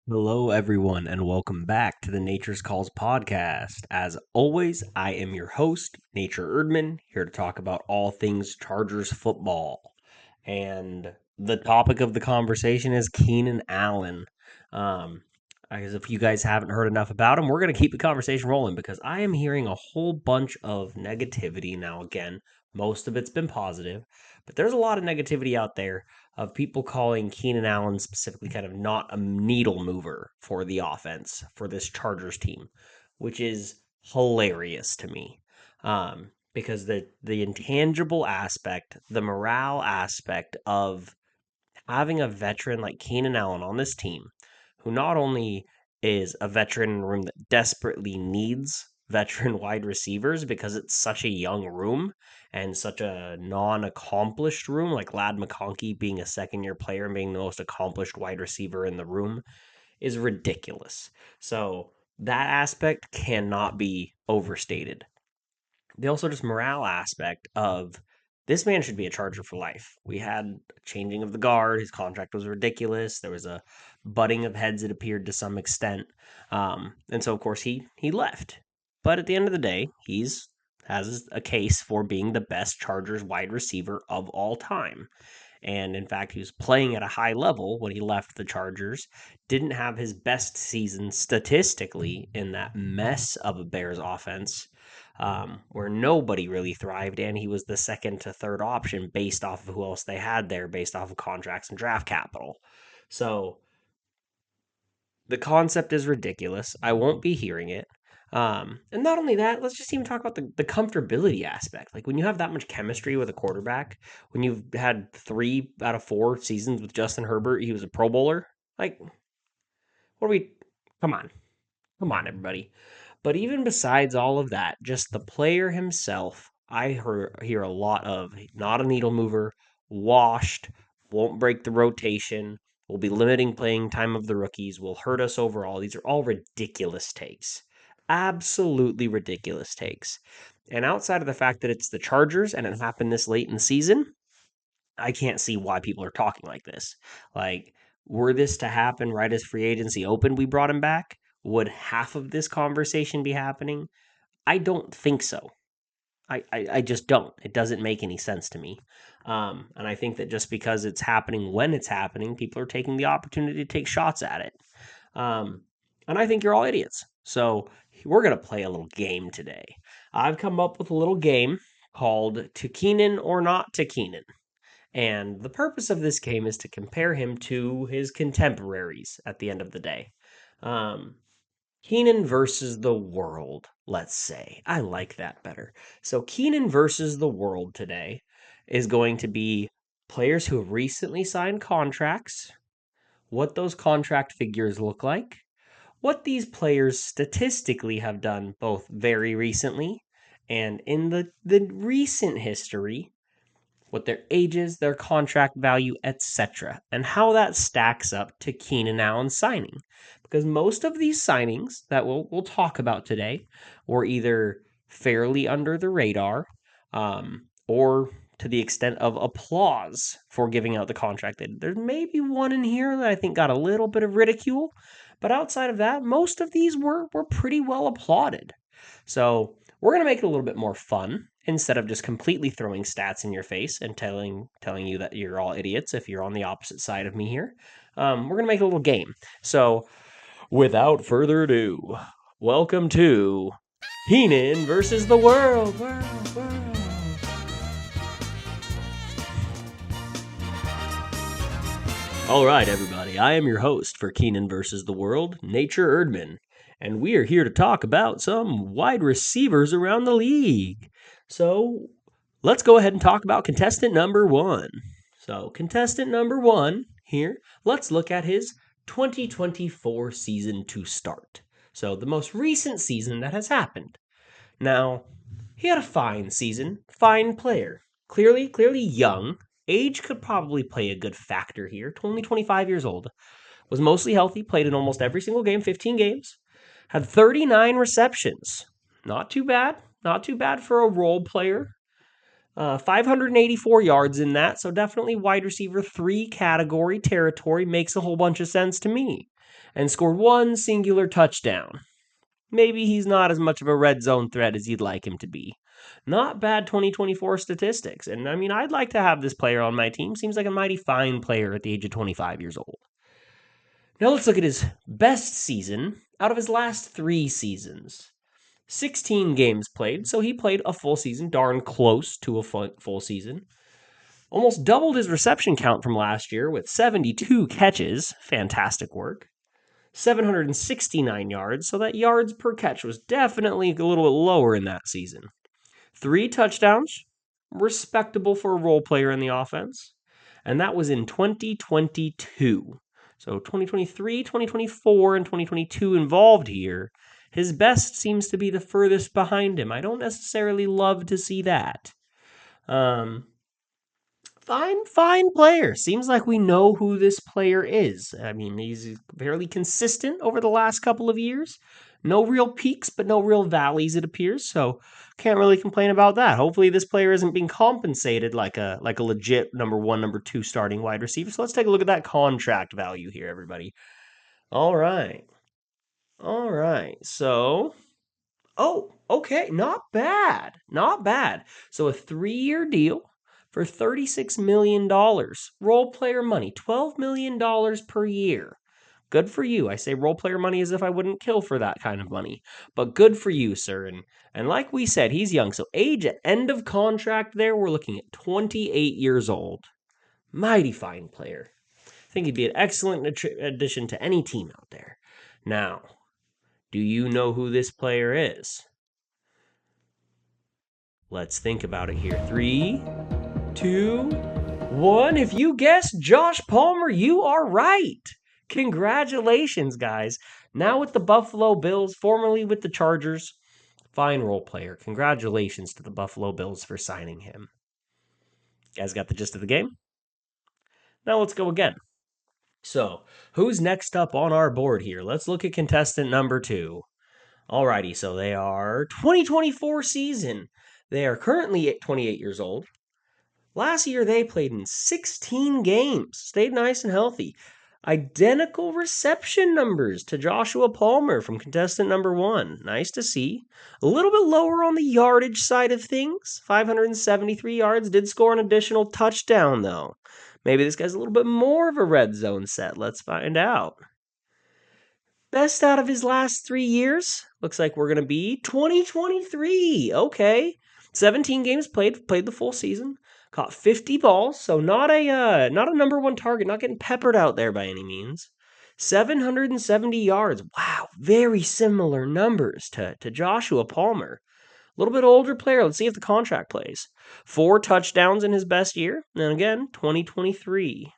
Hello, everyone, and welcome back to the Nature's Calls podcast. As always, I am your host, Nature Erdman, here to talk about all things Chargers football. And the topic of the conversation is Keenan Allen. I guess if you guys haven't heard enough about him, we're going to keep the conversation rolling because I am hearing a whole bunch of negativity now. Again, most of it's been positive, but there's a lot of negativity out there of people calling Keenan Allen specifically kind of not a needle mover for the offense for this Chargers team, which is hilarious to me. Because the intangible aspect, the morale aspect of having a veteran like Keenan Allen on this team, who not only is a veteran in a room that desperately needs veteran wide receivers because it's such a young room and such a non-accomplished room, like Lad McConkey being a second-year player and being the most accomplished wide receiver in the room is ridiculous. So that aspect cannot be overstated. The also just morale aspect of this man should be a Charger for life. We had a changing of the guard. His contract was ridiculous. There was a butting of heads, it appeared, to some extent. And so, of course, he left. But at the end of the day, he's has a case for being the best Chargers wide receiver of all time. And in fact, he was playing at a high level when he left the Chargers. Didn't have his best season statistically in that mess of a Bears offense, where nobody really thrived, and he was the second to third option based off of who else they had there, based off of contracts and draft capital. So the concept is ridiculous. I won't be hearing it. And not only that, let's just even talk about the comfortability aspect. Like when you have that much chemistry with a quarterback, when you've had 3 out of 4 seasons with Justin Herbert, he was a Pro Bowler. Like, what are we? Come on. Come on, everybody. But even besides all of that, just the player himself, hear a lot of not a needle mover, washed, won't break the rotation, will be limiting playing time of the rookies, will hurt us overall. These are all ridiculous takes. Absolutely ridiculous takes. And outside of the fact that it's the Chargers and it happened this late in the season, I can't see why people are talking like this. Like, were this to happen right as free agency opened, we brought him back? Would half of this conversation be happening? I don't think so. I just don't. It doesn't make any sense to me. And I think that just because it's happening when it's happening, people are taking the opportunity to take shots at it. Um, and I think you're all idiots. So we're going to play a little game today. I've come up with a little game called To Keenan or Not to Keenan. And the purpose of this game is to compare him to his contemporaries at the end of the day. Um, Keenan versus the world, let's say. I like that better. So, Keenan versus the world today is going to be players who have recently signed contracts, what those contract figures look like, what these players statistically have done both very recently and in the recent history, what their ages, their contract value, etc., and how that stacks up to Keenan Allen's signing. Because most of these signings that we'll talk about today were either fairly under the radar, or to the extent of applause for giving out the contract. There's maybe one in here that I think got a little bit of ridicule, but outside of that, most of these were pretty well applauded. So we're going to make it a little bit more fun instead of just completely throwing stats in your face and telling you that you're all idiots if you're on the opposite side of me here. We're going to make it a little game. So without further ado, welcome to Keenan versus the world. All right, everybody. I am your host for Keenan versus the world, Nature Erdman, and we are here to talk about some wide receivers around the league. So let's go ahead and talk about contestant number 1. So contestant number 1 here, let's look at his 2024 season to start. So the most recent season that has happened. Now, he had a fine season, fine player. Clearly young. Age could probably play a good factor here. Only 25 years old. Was mostly healthy, played in almost every single game, 15 games. Had 39 receptions. Not too bad. Not too bad for a role player. 584 yards in that, so definitely wide receiver 3 category territory. Makes a whole bunch of sense to me. and scored one singular touchdown. Maybe he's not as much of a red zone threat as you'd like him to be. Not bad 2024 statistics. And I mean, I'd like to have this player on my team. Seems like a mighty fine player at the age of 25 years old. Now let's look at his best season out of his last 3 seasons. 16 games played, so he played a full season, darn close to a full season. Almost doubled his reception count from last year with 72 catches. Fantastic work. 769 yards, so that yards per catch was definitely a little bit lower in that season. 3 touchdowns, respectable for a role player in the offense, and that was in 2022. So 2023, 2024, and 2022 involved here. His best seems to be the furthest behind him. I don't necessarily love to see that. Fine player. Seems like we know who this player is. I mean, he's fairly consistent over the last couple of years. No real peaks, but no real valleys, it appears. So can't really complain about that. Hopefully this player isn't being compensated like a legit number 1, number 2 starting wide receiver. So let's take a look at that contract value here, everybody. All right. So, okay. Not bad. So a 3-year deal for $36 million. Role player money, $12 million per year. Good for you. I say role player money as if I wouldn't kill for that kind of money. But good for you, sir. And like we said, he's young. So age at end of contract there, we're looking at 28 years old. Mighty fine player. I think he'd be an excellent addition to any team out there. Now, do you know who this player is? Let's think about it here. 3, 2, 1. If you guessed Josh Palmer, you are right. Congratulations, guys. Now with the Buffalo Bills, formerly with the Chargers. Fine role player. Congratulations to the Buffalo Bills for signing him. You guys got the gist of the game? Now let's go again. So, who's next up on our board here? Let's look at contestant number 2. Alrighty, so they are 2024 season. They are currently at 28 years old. Last year, they played in 16 games, stayed nice and healthy. Identical reception numbers to Joshua Palmer from contestant number 1. Nice to see. A little bit lower on the yardage side of things. 573 yards. Did score an additional touchdown, though. Maybe this guy's a little bit more of a red zone set. Let's find out. Best out of his last 3 years? Looks like we're going to be 2023. Okay. 17 games played the full season. Caught 50 balls, so not a number 1 target, not getting peppered out there by any means. 770 yards. Wow, very similar numbers to Joshua Palmer. A little bit older player. Let's see if the contract plays. 4 touchdowns in his best year, and again, 2023.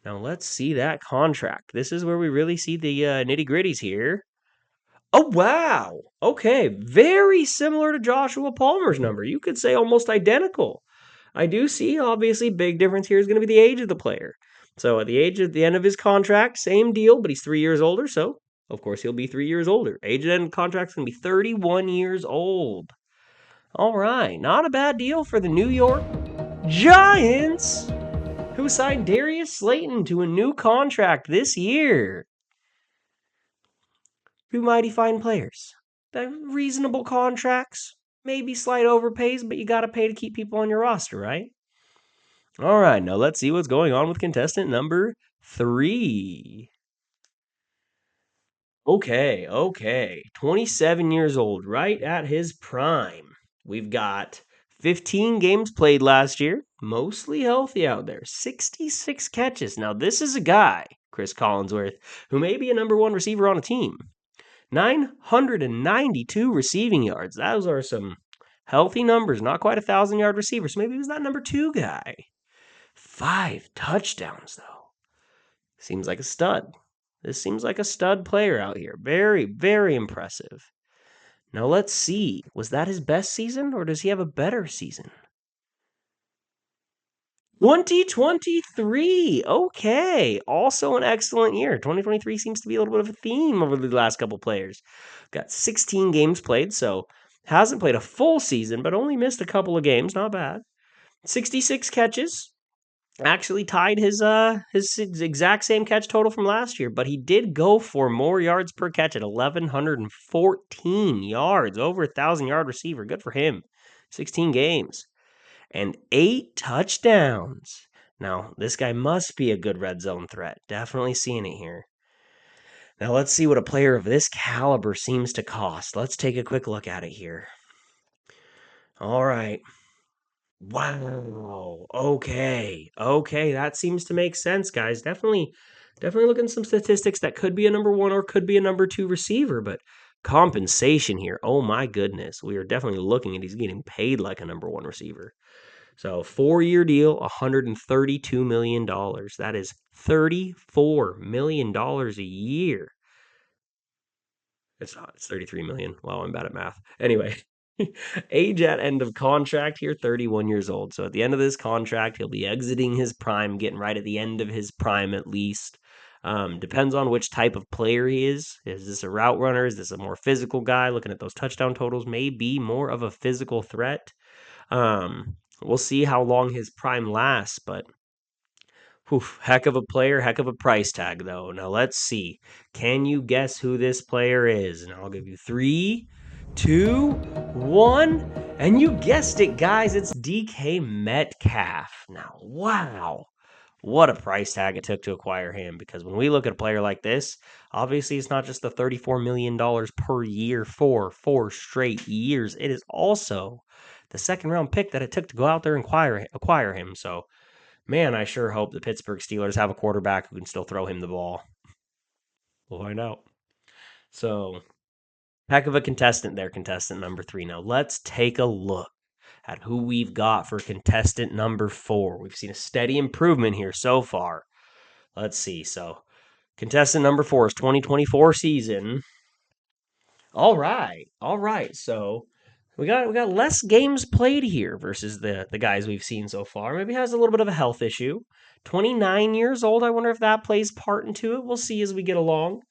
Now let's see that contract. This is where we really see the nitty-gritties here. Oh, wow. Okay, very similar to Joshua Palmer's number. You could say almost identical. I do see, obviously, big difference here is going to be the age of the player. So at the end of his contract, same deal, but he's 3 years older, so of course he'll be 3 years older. Age at end of contract is going to be 31 years old. All right, not a bad deal for the New York Giants, who signed Darius Slayton to a new contract this year. 2 mighty fine players. They're reasonable contracts. Maybe slight overpays, but you got to pay to keep people on your roster, right? All right, now let's see what's going on with contestant number 3. Okay. 27 years old, right at his prime. We've got 15 games played last year, mostly healthy out there, 66 catches. Now, this is a guy, Chris Collinsworth, who may be a number 1 receiver on a team. 992 receiving yards. Those are some healthy numbers, not quite a 1,000-yard receiver. So maybe he was that number 2 guy. 5 touchdowns, though. Seems like a stud. This seems like a stud player out here. Very, very impressive. Now let's see. Was that his best season, or does he have a better season? 2023. Okay. Also an excellent year. 2023 seems to be a little bit of a theme over the last couple players. Got 16 games played, so hasn't played a full season, but only missed a couple of games. Not bad. 66 catches. actually tied his exact same catch total from last year, but he did go for more yards per catch at 1,114 yards, over 1,000-yard receiver. Good for him. 16 games and 8 touchdowns. Now, this guy must be a good red zone threat. Definitely seeing it here. Now, let's see what a player of this caliber seems to cost. Let's take a quick look at it here. All right. Wow. Okay. Okay, that seems to make sense, guys. Definitely looking at some statistics that could be a number 1 or could be a number 2 receiver, but compensation here. Oh my goodness. We are definitely looking at he's getting paid like a number 1 receiver. So, 4-year deal, $132 million. That is $34 million a year. It's not. It's 33 million. Wow, I'm bad at math. Anyway, age at end of contract here, 31 years old. So at the end of this contract, he'll be exiting his prime, getting right at the end of his prime at least. Depends on which type of player he is. Is this a route runner? Is this a more physical guy? Looking at those touchdown totals, may be more of a physical threat. We'll see how long his prime lasts, but heck of a player, heck of a price tag, though. Now let's see. Can you guess who this player is? And I'll give you 3, 2, 1. And you guessed it, guys. It's DK Metcalf. Now, wow. What a price tag it took to acquire him. Because when we look at a player like this, obviously it's not just the $34 million per year for 4 straight years. It is also the second round pick that it took to go out there and acquire him. So, man, I sure hope the Pittsburgh Steelers have a quarterback who can still throw him the ball. We'll find out. So, heck of a contestant there, contestant number 3. Now, let's take a look at who we've got for contestant number 4. We've seen a steady improvement here so far. Let's see. So, contestant number 4 is 2024 season. All right. So, we got less games played here versus the guys we've seen so far. Maybe has a little bit of a health issue. 29 years old. I wonder if that plays part into it. We'll see as we get along.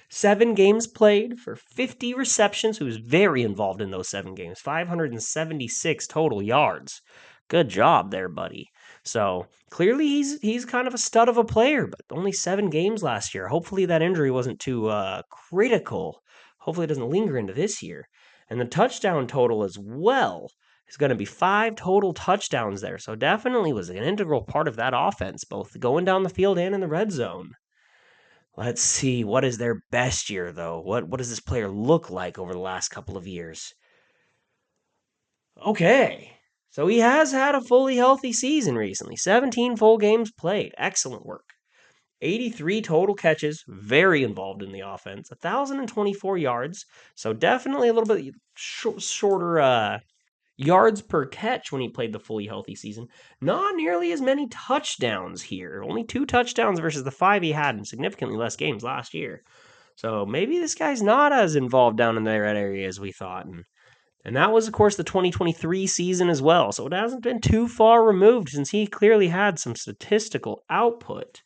7 games played for 50 receptions. He was very involved in those 7 games. 576 total yards. Good job there, buddy. So clearly he's kind of a stud of a player, but only 7 games last year. Hopefully that injury wasn't too critical. Hopefully it doesn't linger into this year. And the touchdown total as well is going to be 5 total touchdowns there. So definitely was an integral part of that offense, both going down the field and in the red zone. Let's see, what is their best year, though? What does this player look like over the last couple of years? Okay, so he has had a fully healthy season recently. 17 full games played. Excellent work. 83 total catches, very involved in the offense. 1,024 yards, so definitely a little bit shorter yards per catch when he played the fully healthy season. Not nearly as many touchdowns here. Only 2 touchdowns versus the 5 he had in significantly less games last year. So maybe this guy's not as involved down in that area as we thought. And that was, of course, the 2023 season as well. So it hasn't been too far removed since he clearly had some statistical output.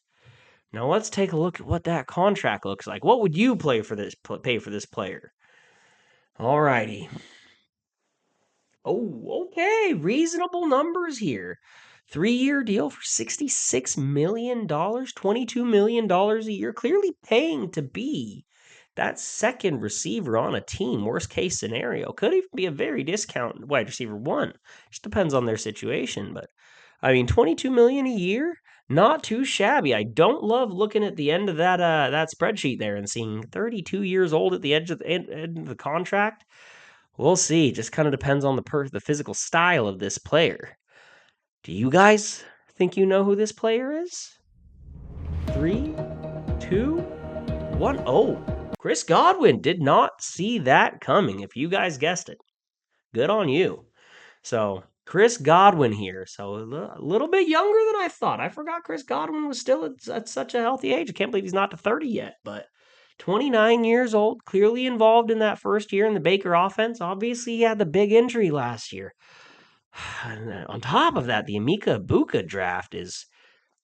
Now let's take a look at what that contract looks like. What would you pay for this player? Alrighty. Oh, okay. Reasonable numbers here. 3-year deal for $66 million, $22 million a year. Clearly paying to be that second receiver on a team. Worst case scenario. Could even be a very discount wide receiver 1. Just depends on their situation. But, I mean, $22 million a year? Not too shabby. I don't love looking at the end of that spreadsheet there and seeing 32 years old at the edge of the end of the contract. We'll see. Just kind of depends on the physical style of this player. Do you guys think you know who this player is? 3, 2, 1. Oh, Chris Godwin. Did not see that coming. If you guys guessed it, good on you. So Chris Godwin here. So a little bit younger than I thought. I forgot Chris Godwin was still at such a healthy age. I can't believe he's not to 30 yet, but 29 years old, clearly involved in that first year in the Baker offense. Obviously, he had the big injury last year. And on top of that, the Emeka Ibuka draft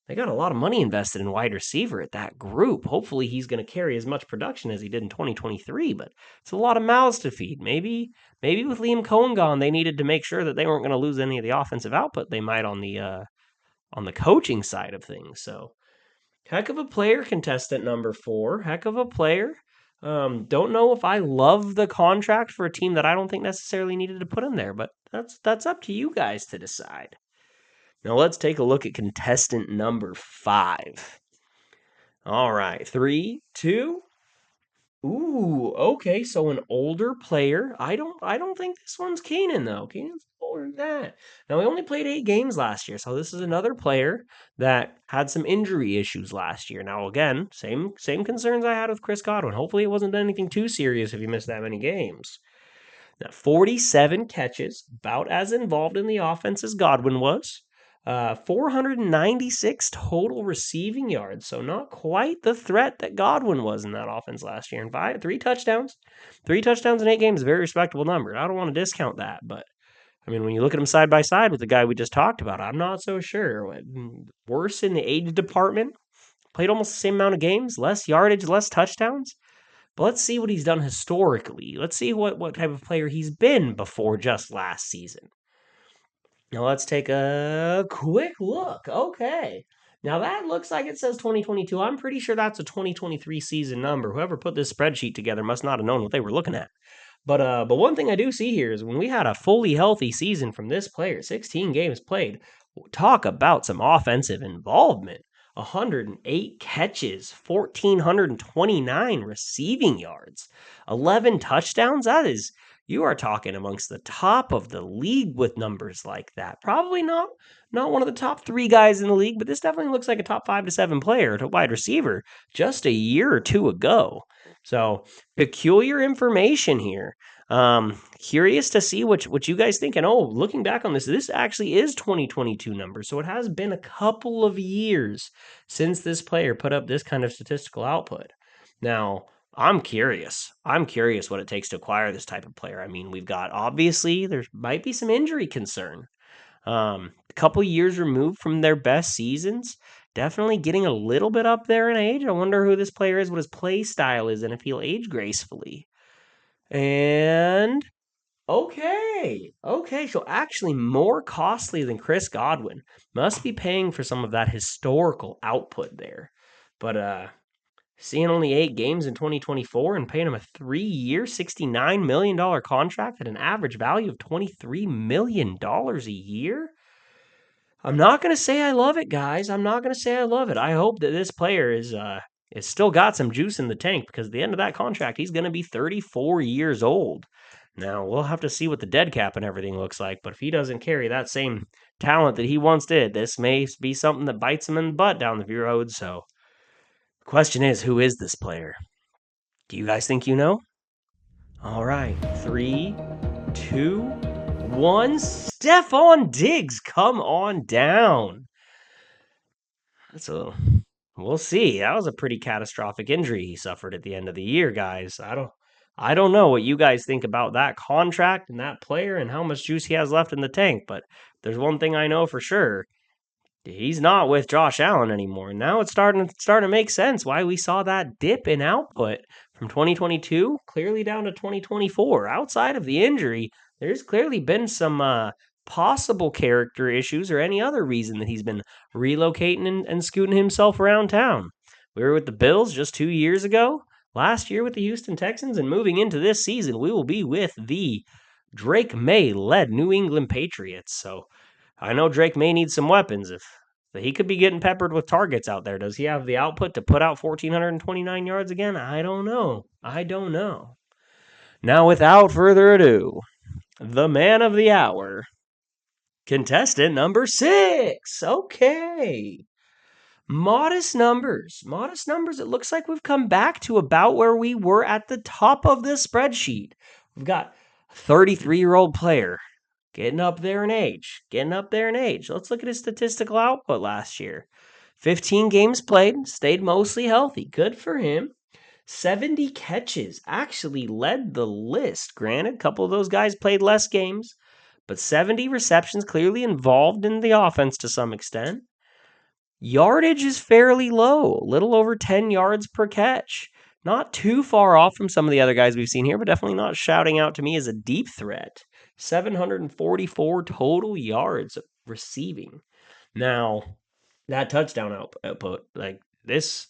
they got a lot of money invested in wide receiver at that group. Hopefully, he's going to carry as much production as he did in 2023, but it's a lot of mouths to feed. Maybe with Liam Cohen gone, they needed to make sure that they weren't going to lose any of the offensive output they might on the on the coaching side of things. So, heck of a player, contestant number 4. Heck of a player. Don't know if I love the contract for a team that I don't think necessarily needed to put him there, but that's up to you guys to decide. Now let's take a look at contestant number 5. All right, 3, 2. Ooh, okay, so an older player. I don't think this one's Keenan though. Keenan's older than that. Now he only played 8 games last year, so this is another player that had some injury issues last year. Now again, same concerns I had with Chris Godwin. Hopefully it wasn't anything too serious if he missed that many games. Now 47 catches, about as involved in the offense as Godwin was. 496 total receiving yards, so not quite the threat that Godwin was in that offense last year. And 3 touchdowns. 3 touchdowns in 8 games is a very respectable number. I don't want to discount that, but I mean, when you look at him side by side with the guy we just talked about, I'm not so sure. Worse in the age department, played almost the same amount of games, less yardage, less touchdowns. But let's see what he's done historically. Let's see what type of player he's been before just last season. Now let's take a quick look. Okay. Now that looks like it says 2022. I'm pretty sure that's a 2023 season number. Whoever put this spreadsheet together must not have known what they were looking at. But one thing I do see here is when we had a fully healthy season from this player, 16 games played, talk about some offensive involvement. 108 catches, 1,429 receiving yards, 11 touchdowns. You are talking amongst the top of the league with numbers like that. Probably not one of the top 3 guys in the league, but this definitely looks like a top 5 to 7 player to wide receiver just a year or 2 ago. So peculiar information here. Curious to see what you guys think. And looking back on this actually is 2022 numbers. So it has been a couple of years since this player put up this kind of statistical output. Now, I'm curious. I'm curious what it takes to acquire this type of player. I mean, we've got obviously there might be some injury concern. A couple years removed from their best seasons, definitely getting a little bit up there in age. I wonder who this player is, what his play style is, and if he'll age gracefully. And okay, so actually more costly than Chris Godwin. Must be paying for some of that historical output there. But seeing only 8 games in 2024 and paying him a 3-year, $69 million contract at an average value of $23 million a year? I'm not going to say I love it, guys. I'm not going to say I love it. I hope that this player is still got some juice in the tank because at the end of that contract, he's going to be 34 years old. Now, we'll have to see what the dead cap and everything looks like, but if he doesn't carry that same talent that he once did, this may be something that bites him in the butt down the road. So, the question is, who is this player? Do you guys think you know? All right, 3, 2, 1. Stephon Diggs, come on down. We'll see. That was a pretty catastrophic injury he suffered at the end of the year, guys. I don't know what you guys think about that contract and that player and how much juice he has left in the tank, but there's one thing I know for sure. He's not with Josh Allen anymore. Now it's starting to make sense why we saw that dip in output from 2022 clearly down to 2024. Outside of the injury, there's clearly been some possible character issues or any other reason that he's been relocating and scooting himself around town. We were with the Bills just 2 years ago. Last year with the Houston Texans, and moving into this season, we will be with the Drake May-led New England Patriots. So I know Drake May needs some weapons. If he could be getting peppered with targets out there, does he have the output to put out 1,429 yards again? I don't know. Now, without further ado, the man of the hour, contestant number 6. Okay. Modest numbers. It looks like we've come back to about where we were at the top of this spreadsheet. We've got a 33-year-old player getting up there in age. Let's look at his statistical output last year. 15 games played, stayed mostly healthy. Good for him. 70 catches, actually led the list. Granted, a couple of those guys played less games, but 70 receptions, clearly involved in the offense to some extent. Yardage is fairly low, a little over 10 yards per catch. Not too far off from some of the other guys we've seen here, but definitely not shouting out to me as a deep threat. 744 total yards receiving. Now, that touchdown output, like this,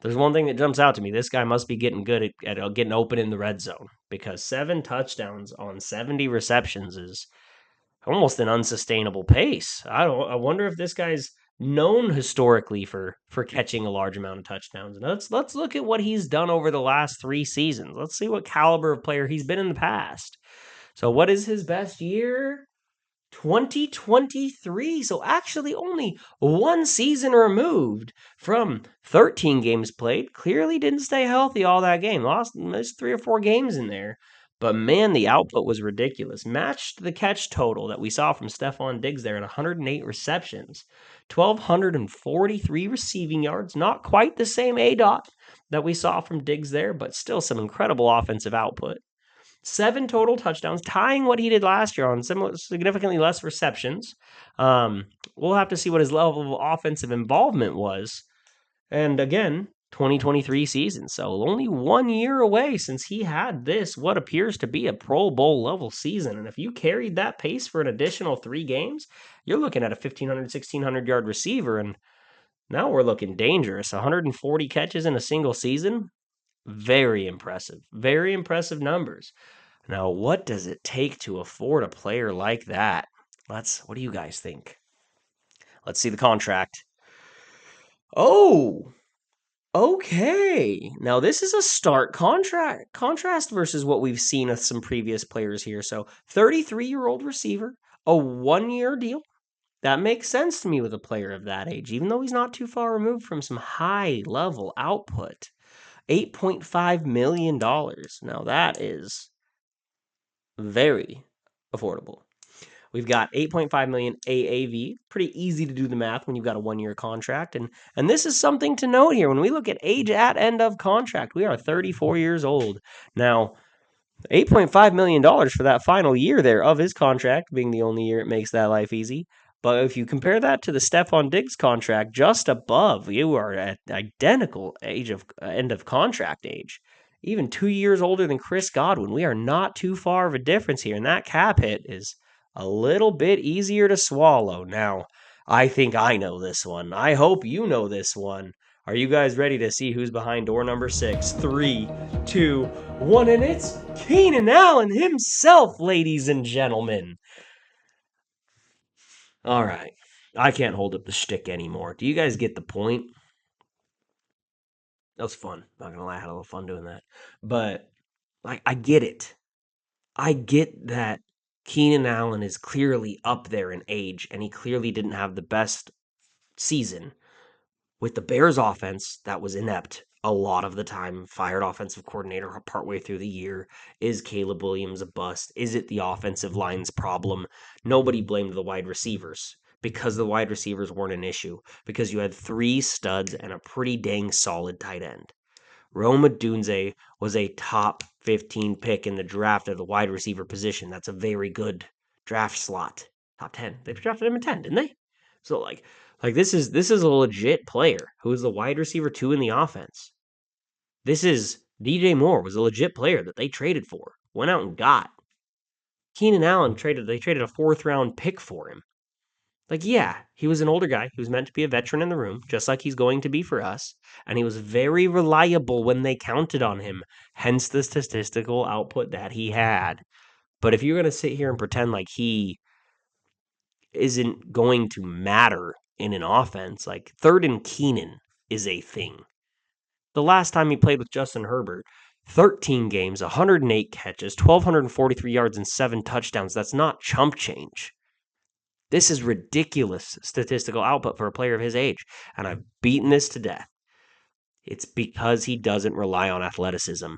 there's one thing that jumps out to me. This guy must be getting good at getting open in the red zone, because 7 touchdowns on 70 receptions is almost an unsustainable pace. I wonder if this guy's known historically for catching a large amount of touchdowns. And let's look at what he's done over the last 3 seasons. Let's see what caliber of player he's been in the past. So what is his best year? 2023. So actually only one season removed from 13 games played. Clearly didn't stay healthy all that game. Missed 3 or 4 games in there. But man, the output was ridiculous. Matched the catch total that we saw from Stephon Diggs there at 108 receptions. 1,243 receiving yards. Not quite the same ADOT that we saw from Diggs there, but still some incredible offensive output. 7 total touchdowns, tying what he did last year on significantly less receptions. We'll have to see what his level of offensive involvement was. And again, 2023 season. So only 1 year away since he had what appears to be a Pro Bowl level season. And if you carried that pace for an additional 3 games, you're looking at a 1,500, 1,600 yard receiver. And now we're looking dangerous. 140 catches in a single season. Very impressive. Very impressive numbers. Now, what does it take to afford a player like that? What do you guys think? Let's see the contract. Oh, okay. Now, this is a stark contrast versus what we've seen with some previous players here. So, 33-year-old receiver, a 1-year deal. That makes sense to me with a player of that age, even though he's not too far removed from some high-level output. $8.5 million. Now, that is very affordable. We've got 8.5 million AAV. Pretty easy to do the math when you've got a 1-year contract. And this is something to note here. When we look at age at end of contract, we are 34 years old. Now, $8.5 million for that final year there of his contract, being the only year it makes that life easy. But if you compare that to the Stephon Diggs contract just above, you are at identical end of contract age. Even 2 years older than Chris Godwin. We are not too far of a difference here. And that cap hit is a little bit easier to swallow. Now, I think I know this one. I hope you know this one. Are you guys ready to see who's behind door number 6? 3, 2, 1, and it's Keenan Allen himself, ladies and gentlemen. All right. I can't hold up the shtick anymore. Do you guys get the point? That was fun. Not gonna lie, I had a little fun doing that. But I get it. I get that Keenan Allen is clearly up there in age, and he clearly didn't have the best season. With the Bears offense, that was inept a lot of the time. Fired offensive coordinator partway through the year. Is Caleb Williams a bust? Is it the offensive line's problem? Nobody blamed the wide receivers, because the wide receivers weren't an issue, because you had 3 studs and a pretty dang solid tight end. Rome Odunze was a top 15 pick in the draft at the wide receiver position. That's a very good draft slot. Top 10. They drafted him at 10, didn't they? So this is a legit player who is the wide receiver 2 in the offense. This is DJ Moore was a legit player that they traded for. Went out and got. Keenan Allen they traded a 4th round pick for him. Yeah, he was an older guy. He was meant to be a veteran in the room, just like he's going to be for us. And he was very reliable when they counted on him, hence the statistical output that he had. But if you're going to sit here and pretend like he isn't going to matter in an offense, 3rd and Keenan is a thing. The last time he played with Justin Herbert, 13 games, 108 catches, 1,243 yards, and 7 touchdowns. That's not chump change. This is ridiculous statistical output for a player of his age, and I've beaten this to death. It's because he doesn't rely on athleticism.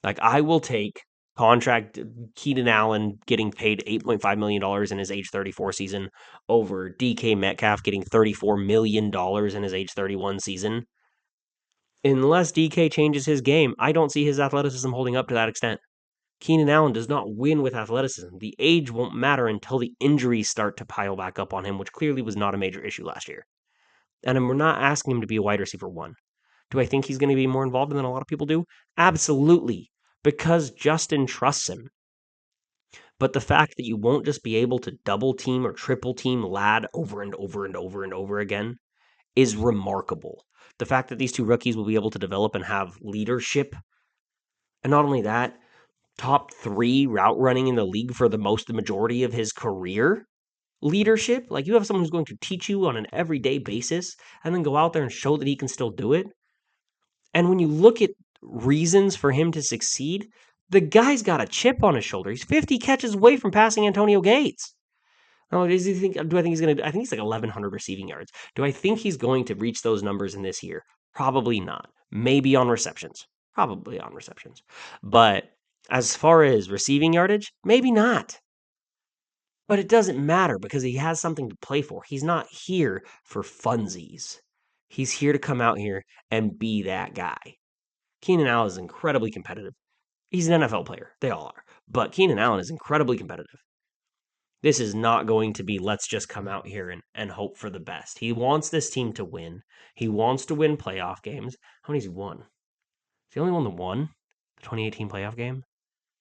I will take contract Keenan Allen getting paid $8.5 million in his age 34 season over DK Metcalf getting $34 million in his age 31 season. Unless DK changes his game, I don't see his athleticism holding up to that extent. Keenan Allen does not win with athleticism. The age won't matter until the injuries start to pile back up on him, which clearly was not a major issue last year. And we're not asking him to be a wide receiver 1. Do I think he's going to be more involved than a lot of people do? Absolutely, because Justin trusts him. But the fact that you won't just be able to double team or triple team Lad over and over and over and over again is remarkable. The fact that these two rookies will be able to develop and have leadership, and not only that, top 3 route running in the league for the majority of his career. Leadership, like you have someone who's going to teach you on an everyday basis and then go out there and show that he can still do it. And when you look at reasons for him to succeed, the guy's got a chip on his shoulder. He's 50 catches away from passing Antonio Gates. Oh, does he think? Do I think he's going to? I think he's like 1,100 receiving yards. Do I think he's going to reach those numbers in this year? Probably not. Maybe on receptions. Probably on receptions. But as far as receiving yardage, maybe not. But it doesn't matter because he has something to play for. He's not here for funsies. He's here to come out here and be that guy. Keenan Allen is incredibly competitive. He's an NFL player. They all are. But Keenan Allen is incredibly competitive. This is not going to be let's just come out here and hope for the best. He wants this team to win. He wants to win playoff games. How many's he won? Is he only won the one? The 2018 playoff game?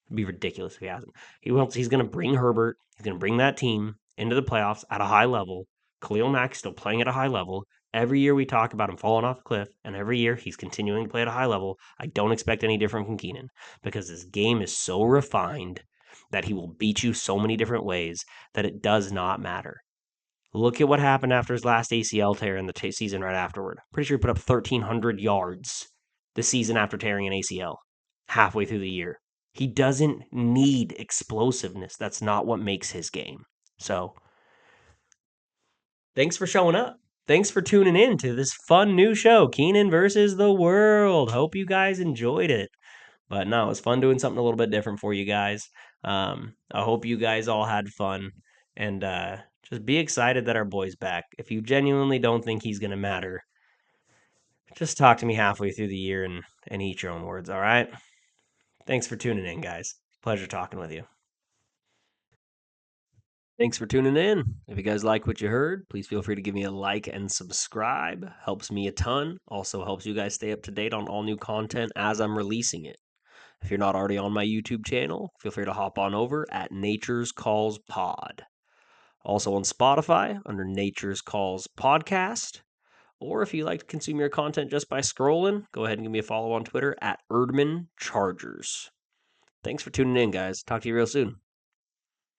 It'd be ridiculous if he hasn't. He's going to bring Herbert. He's going to bring that team into the playoffs at a high level. Khalil Mack's still playing at a high level. Every year we talk about him falling off the cliff, and every year he's continuing to play at a high level. I don't expect any different from Keenan because his game is so refined that he will beat you so many different ways that it does not matter. Look at what happened after his last ACL tear in the season right afterward. Pretty sure he put up 1,300 yards the season after tearing an ACL halfway through the year. He doesn't need explosiveness. That's not what makes his game. So, thanks for showing up. Thanks for tuning in to this fun new show, Keenan versus the World. Hope you guys enjoyed it. But no, it was fun doing something a little bit different for you guys. I hope you guys all had fun. And just be excited that our boy's back. If you genuinely don't think he's going to matter, just talk to me halfway through the year and eat your own words, all right? Thanks for tuning in, guys. Pleasure talking with you. Thanks for tuning in. If you guys like what you heard, please feel free to give me a like and subscribe. Helps me a ton. Also helps you guys stay up to date on all new content as I'm releasing it. If you're not already on my YouTube channel, feel free to hop on over at Nature's Calls Pod. Also on Spotify under Nature's Calls Podcast. Or if you like to consume your content just by scrolling, go ahead and give me a follow on Twitter at Erdman Chargers. Thanks for tuning in, guys. Talk to you real soon.